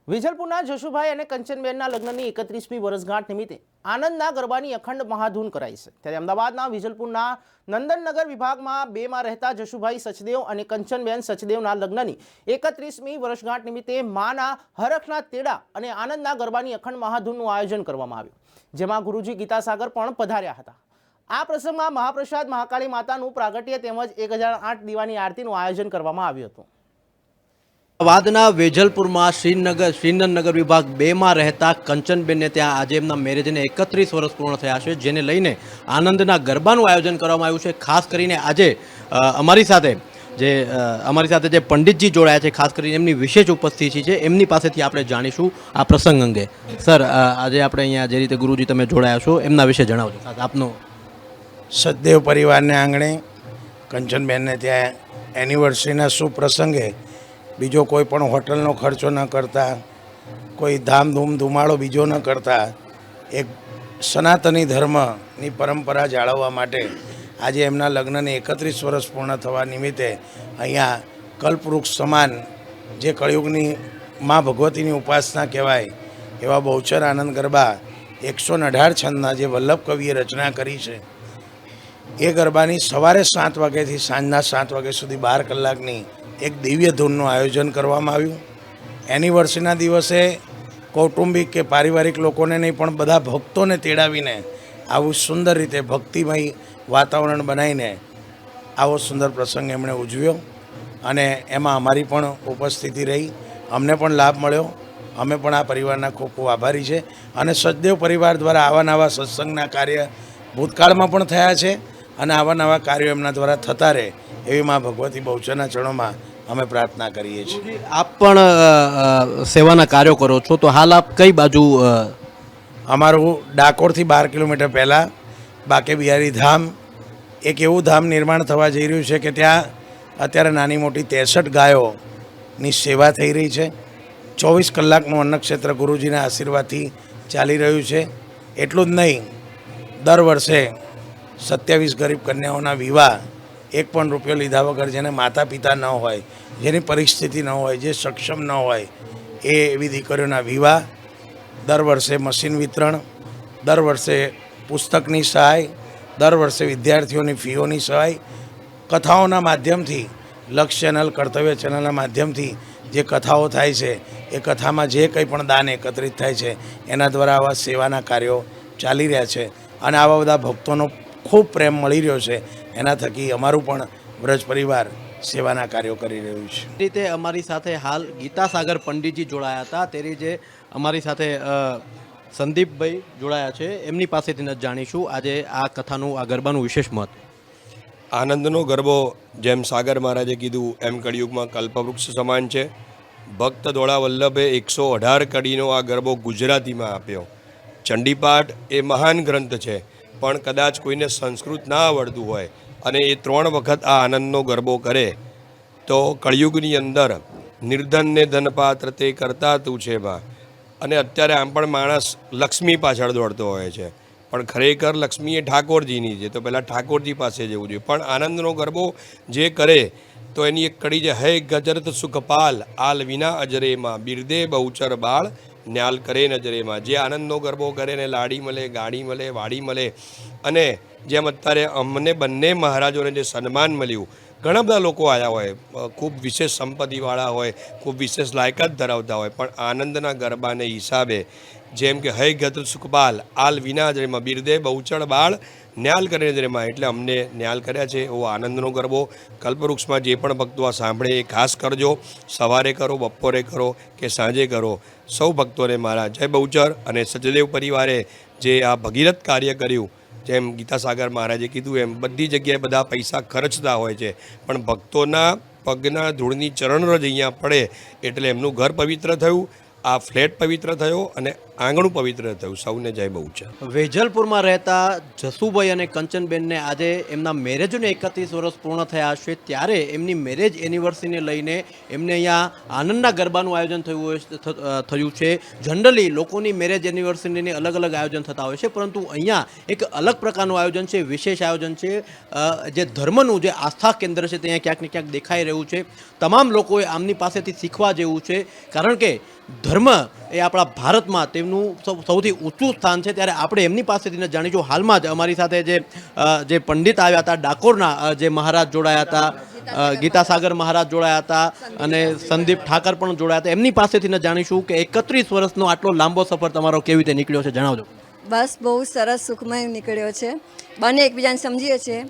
વિજલપુરના જશુભાઈ અને કંચનબેનના લગ્નની 31મી વર્ષગાંઠ નિમિત્તે આનંદના ગરબાની અખંડ મહાધૂન કરાઈ છે। ત્યારે અમદાવાદના વિજલપુરના નંદનનગર વિભાગમાં 2માં રહેતા જશુભાઈ સચદેવ અને કંચનબેન સચદેવના લગ્નની 31મી વર્ષગાંઠ નિમિત્તે માના હરખના તેડા અને આનંદના ગરબાની અખંડ મહાધૂનનું આયોજન કરવામાં આવ્યું, જેમાં ગુરુજી ગીતાસાગર પણ પધાર્યા હતા। આ પ્રસંગમાં મહાપ્રસાદ મહાકાળી માતાનું પ્રાગટ્ય તેમજ 1008 દીવાની આરતીનું આયોજન કરવામાં આવ્યું હતું। અમદાવાદના વેજલપુરમાં શ્રીનગર વિભાગ 2માં રહેતા કંચનબેનને ત્યાં આજે એમના મેરેજને 31 વર્ષ પૂર્ણ થયા છે, જેને લઈને આનંદના ગરબાનું આયોજન કરવામાં આવ્યું છે। ખાસ કરીને આજે અમારી સાથે જે પંડિતજી જોડાયા છે, ખાસ કરીને એમની વિશેષ ઉપસ્થિતિ છે, એમની પાસેથી આપણે જાણીશું આ પ્રસંગ અંગે। સર, આજે આપણે અહીંયા જે રીતે ગુરુજી તમે જોડાયા છો એમના વિશે જણાવજો। આપનો સચદેવ પરિવારને આંગણે કંચનબેનને ત્યાં એનિવર્સરીના શુભ પ્રસંગે બીજો કોઈ પણ હોટલનો ખર્ચો ન કરતા, કોઈ ધામધૂમ ધુમાડો બીજો ન કરતા, એક સનાતની ધર્મની પરંપરા જાળવવા માટે આજે એમના લગ્નને 31 વર્ષ પૂર્ણ થવા નિમિત્તે અહીંયા કલ્પવૃક્ષ સમાન જે કળિયુગની મા ભગવતીની ઉપાસના કહેવાય એવા બહુચર આનંદ ગરબા 118 છંદના જે વલ્લભ કવિએ રચના કરી છે એ ગરબાની સવારે 7 વાગ્યાથી સાંજના 7 વાગ્યા સુધી 12 કલાકની એક દિવ્ય ધૂનનું આયોજન કરવામાં આવ્યું। એનિવર્સરીના દિવસે કૌટુંબિક કે પારિવારિક લોકોને નહીં પણ બધા ભક્તોને તેડાવીને આવું સુંદર રીતે ભક્તિમય વાતાવરણ બનાવીને આવો સુંદર પ્રસંગ એમણે ઉજવ્યો અને એમાં અમારી પણ ઉપસ્થિતિ રહી, અમને પણ લાભ મળ્યો। અમે પણ આ પરિવારના ખૂબ ખૂબ આભારી છે અને સચદેવ પરિવાર દ્વારા આવા નવા સત્સંગના કાર્ય ભૂતકાળમાં પણ થયા છે અને આવા નવા કાર્યો એમના દ્વારા થતા રહે એવી મા ભગવતી બહુચરના ચરણોમાં અમે પ્રાર્થના કરીએ છીએ। આપ પણ સેવાના કાર્યો કરો છો, તો હાલ આપ કઈ બાજુ? અમારું ડાકોરથી 12 કિલોમીટર પહેલાં બાકે બિહારી ધામ, એક એવું ધામ નિર્માણ થવા જઈ રહ્યું છે કે ત્યાં અત્યારે નાની મોટી 63 ગાયોની સેવા થઈ રહી છે। 24 કલાકનું અન્નક્ષેત્ર ગુરુજીના આશીર્વાદથી ચાલી રહ્યું છે। એટલું જ નહીં, દર વર્ષે 27 ગરીબ કન્યાઓના વિવાહ એક પણ રૂપિયો લીધા વગર, જેને માતા પિતા ન હોય, જેની પરિસ્થિતિ ન હોય, જે સક્ષમ ન હોય એવી દીકરીઓના વિવાહ, દર વર્ષે મશીન વિતરણ, દર વર્ષે પુસ્તકની સહાય, દર વર્ષે વિદ્યાર્થીઓની ફીઓની સહાય, કથાઓના માધ્યમથી લક્ષ ચેનલ, કર્તવ્ય ચેનલના માધ્યમથી જે કથાઓ થાય છે એ કથામાં જે કંઈ પણ દાન એકત્રિત થાય છે એના દ્વારા આવા સેવાના કાર્યો ચાલી રહ્યા છે અને આવા બધા ભક્તોનો ખૂબ પ્રેમ મળી રહ્યો છે। એના થકી અમારું પણ વ્રજ પરિવાર સેવાના કાર્યો કરી રહ્યું છે। રીતે અમારી સાથે હાલ ગીતાસાગર પંડિતજી જોડાયા હતા, તેરી જે અમારી સાથે સંદીપભાઈ જોડાયા છે, એમની પાસેથી જ જાણીશું આજે આ કથાનું, આ ગરબાનું વિશેષ મહત્વ। આનંદનો ગરબો જેમ સાગર મહારાજે કીધું એમ કળિયુગમાં કલ્પવૃક્ષ સમાન છે। ભક્ત દોડા વલ્લભે 118 કડીનો આ ગરબો ગુજરાતીમાં આપ્યો। ચંડીપાઠ એ મહાન ગ્રંથ છે, પણ કદાચ કોઈને સંસ્કૃત ના આવડતું હોય અને એ 3 વખત આ આનંદનો ગરબો કરે તો કળિયુગની અંદર નિર્ધનને ધનપાત્ર તે કરતા તું છે માં। અને અત્યારે આમ પણ માણસ લક્ષ્મી પાછળ દોડતો હોય છે, પણ ખરેખર લક્ષ્મી એ ઠાકોરજીની છે, તો પહેલાં ઠાકોરજી પાસે જવું જોઈએ। પણ આનંદનો ગરબો જે કરે તો એની એક કડી છે, હે ગજરત સુખપાલ આલ વિના અજરેમાં બિરદે બહુચર બાળ ન્યાલ કરે નજરેમાં। જે આનંદનો ગરબો કરે ને લાડી મળે, ગાડી મળે, વાડી મળે। અને જેમ અત્યારે અમને બંને મહારાજોને જે સન્માન મળ્યું, ઘણા બધા લોકો આવ્યા હોય, ખૂબ વિશેષ સંપત્તિવાળા હોય, ખૂબ વિશેષ લાયકાત ધરાવતા હોય, પણ આનંદના ગરબાને હિસાબે જેમ કે હૈ ગત સુખપાલ આલ વિના જરેમાં બિરદે બહુચળ બાળ ન્યાલ કરે નજરેમાં, એટલે અમને ન્યાલ કર્યા છે એવો આનંદનો ગરબો કલ્પવૃક્ષમાં જે પણ ભક્તો આ સાંભળે એ ખાસ કરજો। સવારે કરો, બપોરે કરો કે સાંજે કરો, સૌ ભક્તોને મારા જય બહુચર। અને સચદેવ પરિવારે જે આ ભગીરથ કાર્ય કર્યું, જેમ ગીતાસાગર મહારાજે કીધું એમ બધી જગ્યાએ બધા પૈસા ખર્ચતા હોય છે, પણ ભક્તોના પગના ધૂળની ચરણરજ અહીંયા પડે એટલે એમનું ઘર પવિત્ર થયું, આ ફ્લેટ પવિત્ર થયો અને આંગણું પવિત્ર થયું। સૌને જય બહુચર। વેજલપુરમાં રહેતા જસુભાઈ અને કંચનબેનને આજે એમના મેરેજને 31 વર્ષ પૂર્ણ થયા છે, ત્યારે એમની મેરેજ એનિવર્સરીને લઈને એમને અહીંયા આનંદના ગરબાનું આયોજન થયું છે। જનરલી લોકોની મેરેજ એનિવર્સરીને અલગ અલગ આયોજન થતા હોય છે, પરંતુ અહીંયા એક અલગ પ્રકારનું આયોજન છે, વિશેષ આયોજન છે, જે ધર્મનું જે આસ્થા કેન્દ્ર છે તે ક્યાંક ને ક્યાંક દેખાઈ રહ્યું છે। તમામ લોકોએ આમની પાસેથી શીખવા જેવું છે, કારણ કે ધર્મ એ આપણા ભારતમાં તેમનું સૌથી ઊંચું સ્થાન છે, ત્યારે આપણે એમની પાસેથી જાણીશું. હાલમાં જ અમારી સાથે જે પંડિત આવ્યા હતા ડાકોરના, જે મહારાજ જોડાયા હતા, ગીતાસાગર મહારાજ જોડાયા હતા અને સંદીપ ઠાકર પણ જોડાયા હતા, એમની પાસેથી જાણીશું કે 31 વર્ષનો આટલો લાંબો સફર તમારો કેવી રીતે નીકળ્યો છે, જણાવજો. બસ બહુ સરસ સુખમય નીકળ્યો છે. બંને એકબીજાને સમજીએ છીએ.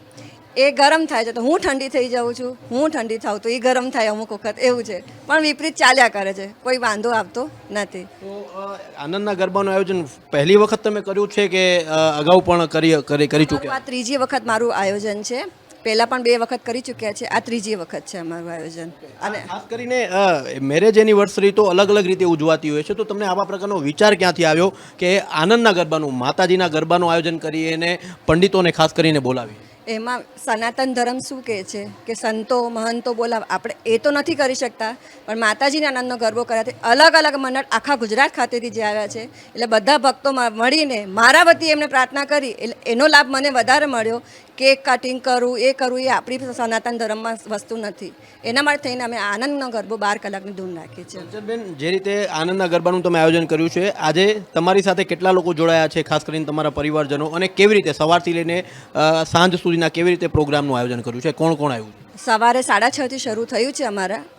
એ ગરમ થાય છે તો હું ઠંડી થઈ જાઉં છું, હું ઠંડી થાઉં તો એ ગરમ થાય અમુક વખત, એવું છે. પણ વિપરીત ચાલ્યા કરે છે, કોઈ વાંધો આવતો નથી. તો આનંદના ગરબાનું આયોજન પહેલી વખત તમે કર્યું છે કે અગાઉ પણ કરી ચૂક્યા? આ ત્રીજી વખત મારું આયોજન છે. પહેલાં પણ 2 વખત કરી ચૂક્યા છે, આ ત્રીજી વખત છે અમારું આયોજન. અને ખાસ કરીને મેરેજ એનિવર્સરી તો અલગ અલગ રીતે ઉજવાતી હોય છે, તો તમને આવા પ્રકારનો વિચાર ક્યાંથી આવ્યો કે આનંદના ગરબાનું, માતાજીના ગરબાનું આયોજન કરીએ અને પંડિતોને ખાસ કરીને બોલાવીએ? એમાં સનાતન ધર્મ શું કહે છે કે સંતો મહંતો બોલાવ, આપણે એ તો નથી કરી શકતા, પણ માતાજીના આનંદનો ગરબો કર્યાથી અલગ અલગ મંડળ આખા ગુજરાત ખાતેથી જે આવ્યા છે, એટલે બધા ભક્તો મળીને મારા વતી એમને પ્રાર્થના કરી, એટલે એનો લાભ મને વધારે મળ્યો. કેક કટિંગ કરવું એ આપણી સનાતન ધર્મમાં વસ્તુ નથી. એના માટે થઈને અમે આનંદનો ગરબો 12 કલાકની ધૂન રાખી છે. કંચનબેન, જે રીતે આનંદના ગરબાનું તમે આયોજન કર્યું છે, આજે તમારી સાથે કેટલા લોકો જોડાયા છે, ખાસ કરીને તમારા પરિવારજનો, અને કેવી રીતે સવારથી લઈને સાંજ સુધીના કેવી રીતે પ્રોગ્રામનું આયોજન કર્યું છે, કોણ કોણ આવ્યું છે? સવારે 6:30થી શરૂ થયું છે.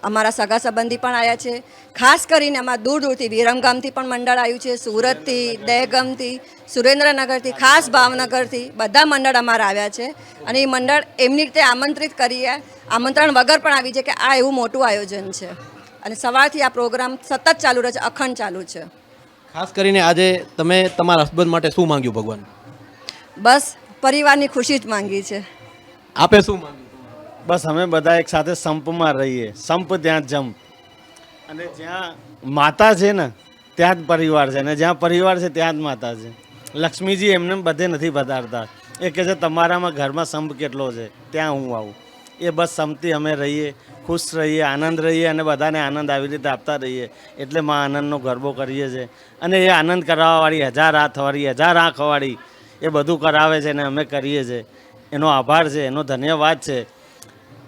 અમારા સગા સંબંધી પણ આવ્યા છે. ખાસ કરીને અમારા દૂર દૂરથી વિરમગામથી પણ મંડળ આવ્યું છે, સુરતથી, દહેગામથી, સુરેન્દ્રનગરથી, ખાસ ભાવનગરથી બધા મંડળ અમારા આવ્યા છે. અને એ મંડળ એમની રીતે આમંત્રિત કરીએ, આમંત્રણ વગર પણ આવી છે કે આ એવું મોટું આયોજન છે. અને સવારથી આ પ્રોગ્રામ સતત ચાલુ રહે છે, અખંડ ચાલુ છે. ખાસ કરીને આજે તમે તમારા હસબન્ડ માટે શું માંગ્યું ભગવાન? બસ પરિવારની ખુશી જ માંગી છે. આપે શું માંગ્યું? બસ અમે બધા એક સાથે સંપમાં રહીએ, સંપ ત્યાં જંપ. અને જ્યાં માતા છે ને ત્યાં જ પરિવાર છે, અને જ્યાં પરિવાર છે ત્યાં જ માતા છે. લક્ષ્મીજી એમને બધે નથી પધારતા. એ કહે છે તમારામાં ઘરમાં સંપ કેટલો છે, ત્યાં હું આવું. એ બસ સંપથી અમે રહીએ, ખુશ રહીએ, આનંદ રહીએ અને બધાને આનંદ આવી રીતે આપતા રહીએ. એટલે માં આનંદનો ગરબો કરીએ છીએ. અને એ આનંદ કરાવવાવાળી 1000 હાથવાળી, 1000 આંખવાળી એ બધું કરાવે છે ને અમે કરીએ છીએ. એનો આભાર છે, એનો ધન્યવાદ છે.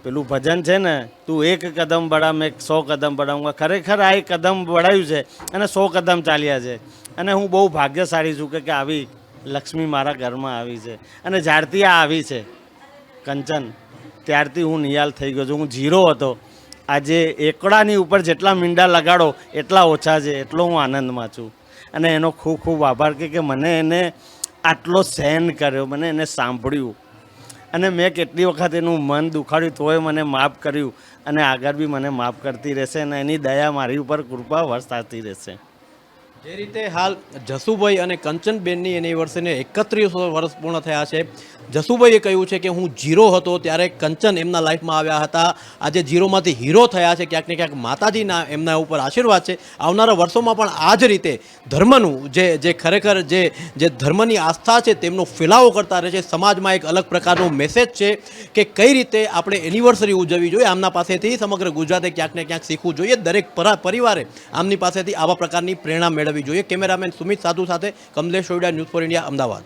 પેલું ભજન છે ને, તું એક કદમ બઢા મેં 100 કદમ બઢાઉંગા. ખરેખર આ એક કદમ બઢાયું છે અને 100 કદમ ચાલ્યા છે. અને હું બહુ ભાગ્યશાળી છું કે આવી લક્ષ્મી મારા ઘરમાં આવી છે. અને જ્યારથી આ આવી છે કંચન, ત્યારથી હું નિયાલ થઈ ગયો છું. હું ઝીરો હતો. આજે એકડાની ઉપર જેટલા મીંડા લગાડો એટલા ઓછા છે, એટલો હું આનંદમાં છું. અને એનો ખૂબ ખૂબ આભાર કે મને એને આટલો સહન કર્યો, મને એને સાંભળ્યું. અને મેં કેટલી વખત એનું મન દુખાડ્યું તોય મને માફ કર્યું, અને આગળ બી મને માફ કરતી રહેશે, અને એની દયા મારી ઉપર કૃપા વરસાવતી રહેશે. જે રીતે હાલ જસુભાઈ અને કંચનબેનની એનિવર્સરીને 31 વર્ષ પૂર્ણ થયા છે. જસુભાઈએ કહ્યું છે કે હું ઝીરો હતો ત્યારે કંચન એમના લાઈફમાં આવ્યા હતા. આજે ઝીરોમાંથી હીરો થયા છે. ક્યાંક ને ક્યાંક માતાજીના એમના ઉપર આશીર્વાદ છે. આવનારા વર્ષોમાં પણ આ જ રીતે ધર્મનું જે ખરેખર જે ધર્મની આસ્થા છે તેમનો ફેલાવો કરતા રહે છે. સમાજમાં એક અલગ પ્રકારનો મેસેજ છે કે કઈ રીતે આપણે એનિવર્સરી ઉજવવી જોઈએ. આમના પાસેથી સમગ્ર ગુજરાતે ક્યાંક ને ક્યાંક શીખવું જોઈએ. દરેક પરિવારે આમની પાસેથી આવા પ્રકારની પ્રેરણા મેળવવી જોઈએ. કેમેરામેન સુમિત સાધુ સાથે Kamlesh Soyda, news for India, Ahmedabad.